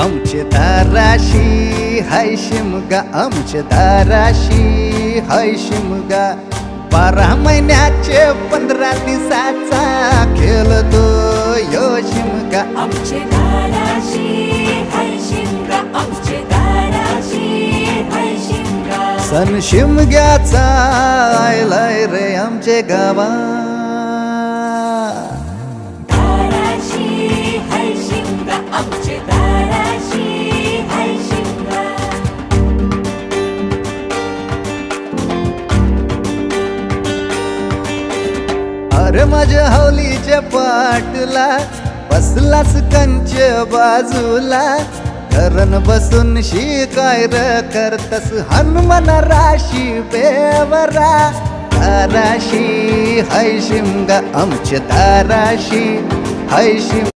आमचे दाराशी हाय शिमगा, आमचे दाराशी हाय शिमगा. 12 महिन्याचे 15 दिवसाचा खेळतो यो शिमगा. आमचे दाराशी हाय शिमगा, आमचे दाराशी हाय शिमगा. सण शिमग्याचा आयलाय रे आमचे गावा. दाराशी हाय शिमगा, आमचे दाराशी हाय शिमगा. अरे माझ्या हौलीच्या पाटला बसलास कंच बाजूला. धरण बसून शिकाय र करतस हनुमान राशी बेवरा. दाराशी हाय शिमगा, आमच्या दाराशी हाय शिमगा.